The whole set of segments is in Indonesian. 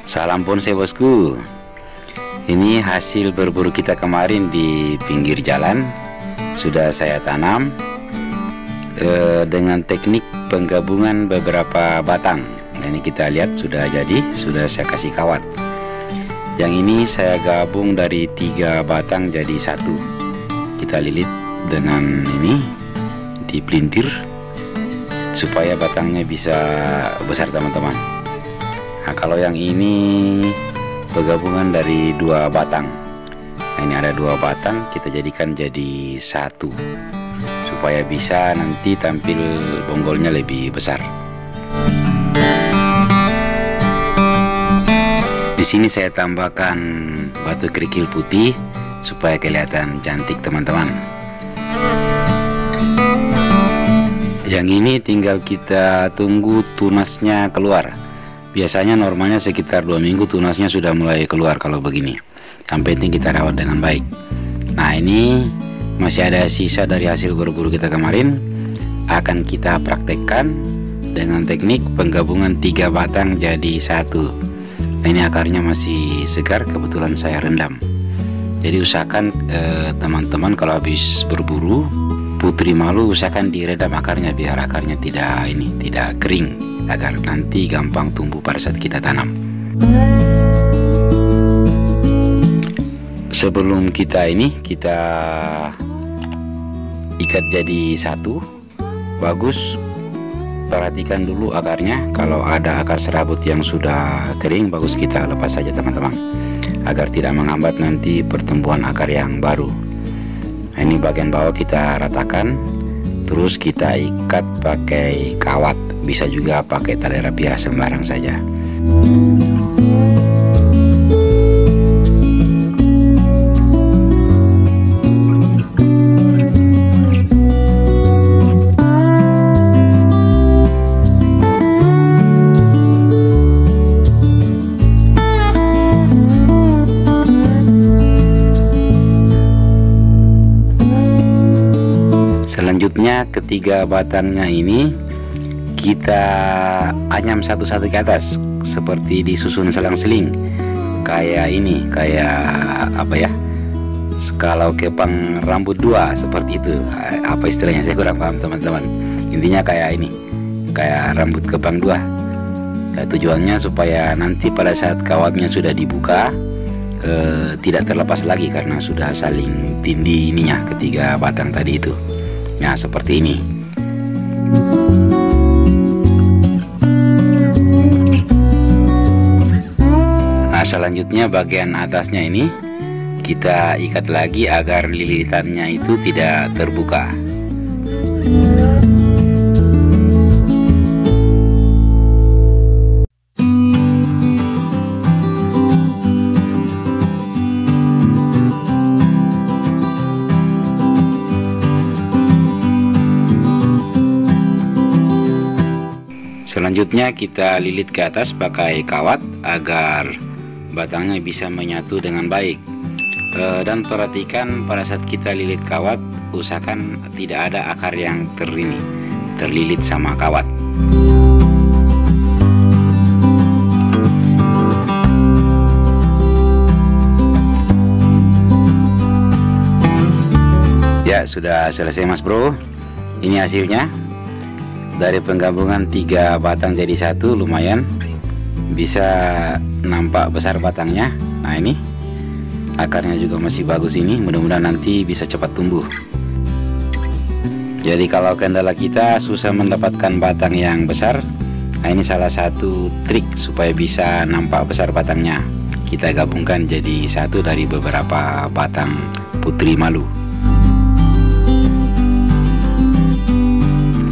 Salam bonsai bosku. Ini hasil berburu kita kemarin di pinggir jalan. Sudah saya tanam dengan teknik penggabungan beberapa batang. Ini kita lihat sudah jadi, sudah saya kasih kawat. Yang ini saya gabung dari 3 batang jadi 1. Kita lilit dengan ini, dipelintir supaya batangnya bisa besar teman-teman. Nah, kalau yang ini penggabungan dari 2 batang. Nah, ini ada 2 batang, kita jadikan jadi 1 supaya bisa nanti tampil bonggolnya lebih besar. Di sini saya tambahkan batu kerikil putih supaya kelihatan cantik teman-teman. Yang ini tinggal kita tunggu tunasnya keluar. Biasanya normalnya sekitar 2 minggu tunasnya sudah mulai keluar kalau begini. Yang penting kita rawat dengan baik. Nah, ini masih ada sisa dari hasil berburu kita kemarin. Akan kita praktekkan dengan teknik penggabungan 3 batang jadi 1. Nah, ini akarnya masih segar, kebetulan saya rendam. Jadi usahakan teman-teman kalau habis berburu putri malu usahakan direndam akarnya biar akarnya tidak kering, agar nanti gampang tumbuh pada saat kita tanam. Sebelum kita ikat jadi 1, bagus perhatikan dulu akarnya. Kalau ada akar serabut yang sudah kering, bagus kita lepas saja teman-teman, agar tidak menghambat nanti pertumbuhan akar yang baru. Nah, ini bagian bawah kita ratakan, terus kita ikat pakai kawat, bisa juga pakai tali rapiah sembarang saja. Selanjutnya ketiga batangnya ini kita anyam satu-satu ke atas seperti disusun selang-seling, kayak ini, kayak apa ya, kalau kepang rambut 2 seperti itu. Apa istilahnya saya kurang paham teman-teman. Intinya kayak ini, kayak rambut kepang 2. Tujuannya supaya nanti pada saat kawatnya sudah dibuka tidak terlepas lagi karena sudah saling tindih ininya ketiga batang tadi itu. Nah, seperti ini. Nah, selanjutnya bagian atasnya ini kita ikat lagi agar lilitannya itu tidak terbuka. Selanjutnya kita lilit ke atas pakai kawat agar batangnya bisa menyatu dengan baik. Dan perhatikan pada saat kita lilit kawat, usahakan tidak ada akar yang terlilit sama kawat. Ya, sudah selesai Mas Bro. Ini hasilnya. Dari penggabungan 3 batang jadi 1, lumayan bisa nampak besar batangnya. Nah, ini akarnya juga masih bagus ini, mudah-mudahan nanti bisa cepat tumbuh. Jadi kalau kendala kita susah mendapatkan batang yang besar, nah ini salah satu trik supaya bisa nampak besar batangnya. Kita gabungkan jadi 1 dari beberapa batang putri malu.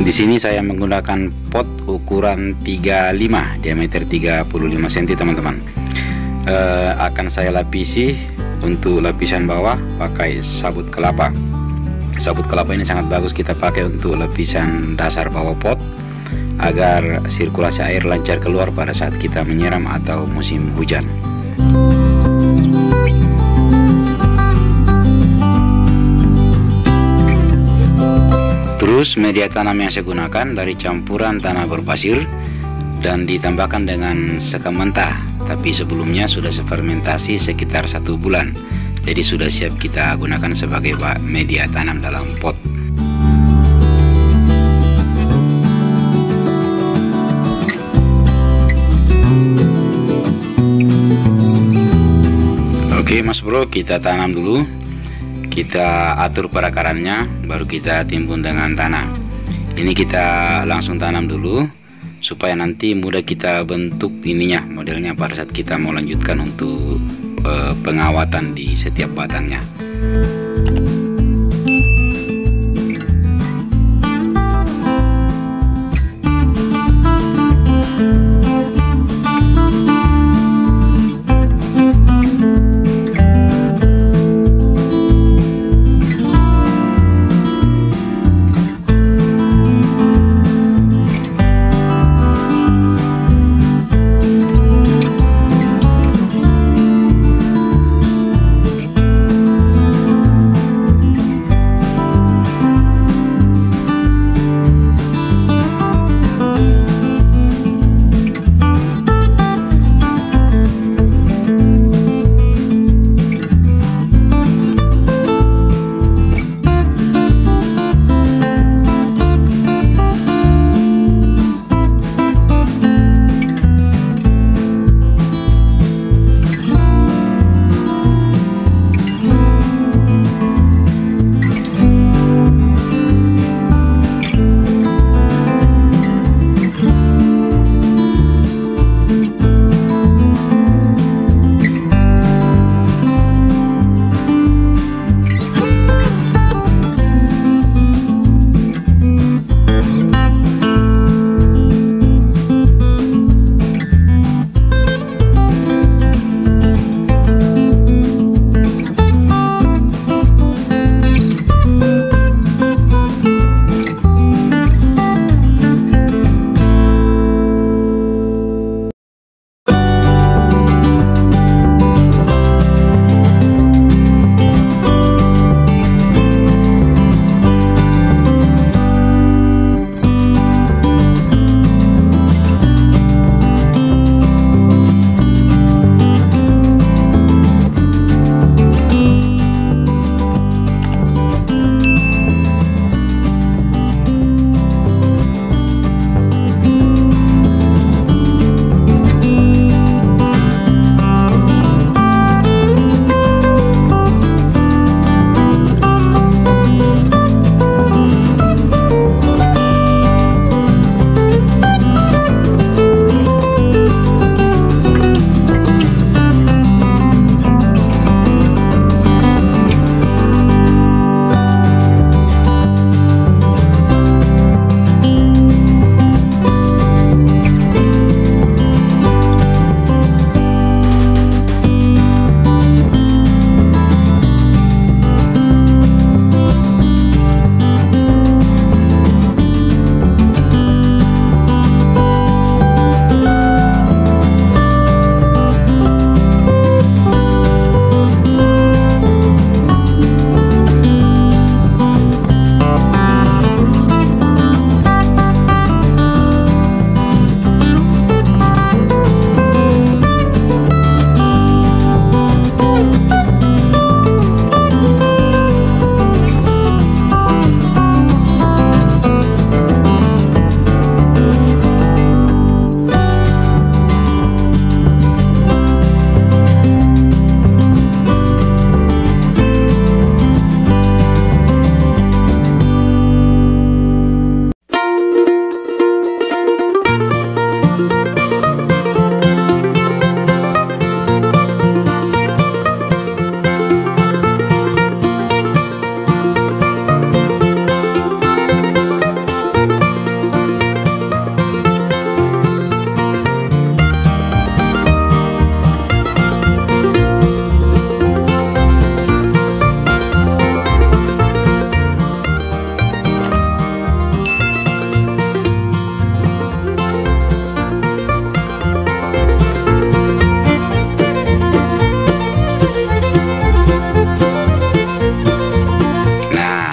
Di sini saya menggunakan pot ukuran 35, diameter 35 cm teman-teman. Akan saya lapisi untuk lapisan bawah pakai sabut kelapa. Sabut kelapa ini sangat bagus kita pakai untuk lapisan dasar bawah pot, agar sirkulasi air lancar keluar pada saat kita menyiram atau musim hujan. Terus media tanam yang saya gunakan dari campuran tanah berpasir dan ditambahkan dengan sekam mentah, tapi sebelumnya sudah fermentasi sekitar 1 bulan, jadi sudah siap kita gunakan sebagai media tanam dalam pot. Oke Mas Bro, kita tanam dulu, kita atur perakarannya, baru kita timbun dengan tanah. Ini kita langsung tanam dulu supaya nanti mudah kita bentuk ininya, modelnya pada saat kita mau lanjutkan untuk pengawatan di setiap batangnya.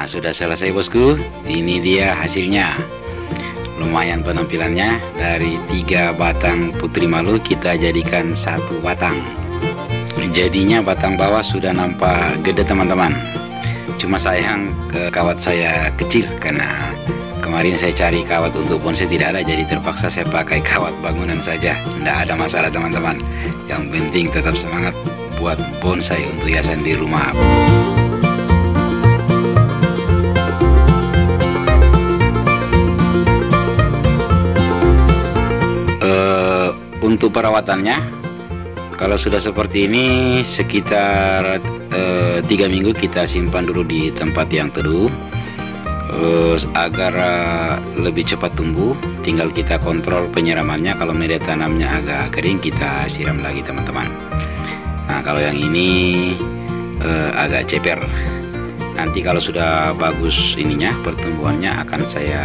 Sudah selesai bosku, ini dia hasilnya. lumayan penampilannya. Dari 3 batang putri malu kita jadikan 1 batang. Jadinya batang bawah sudah nampak gede teman-teman. Cuma sayang kawat saya kecil, karena kemarin saya cari kawat untuk bonsai tidak ada, jadi terpaksa saya pakai kawat bangunan saja. Tidak ada masalah teman-teman. Yang penting tetap semangat buat bonsai untuk hiasan di rumah. Untuk perawatannya, kalau sudah seperti ini sekitar 3 minggu kita simpan dulu di tempat yang teduh agar lebih cepat tumbuh. Tinggal kita kontrol penyiramannya. Kalau media tanamnya agak kering, kita siram lagi teman-teman. Nah, kalau yang ini agak ceper. Nanti kalau sudah bagus ininya, pertumbuhannya, akan saya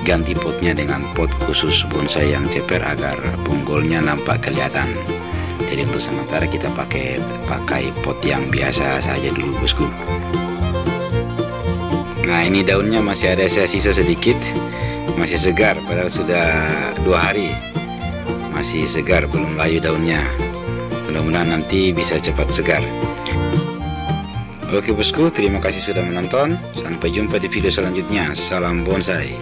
ganti potnya dengan pot khusus bonsai yang ceper agar bonggolnya nampak kelihatan. Jadi untuk sementara kita pakai pot yang biasa saja dulu bosku. Nah, ini daunnya masih ada sisa sedikit, masih segar, padahal sudah 2 hari masih segar, belum layu daunnya. Mudah-mudahan nanti bisa cepat segar. Oke bosku, terima kasih sudah menonton. Sampai jumpa di video selanjutnya. Salam bonsai.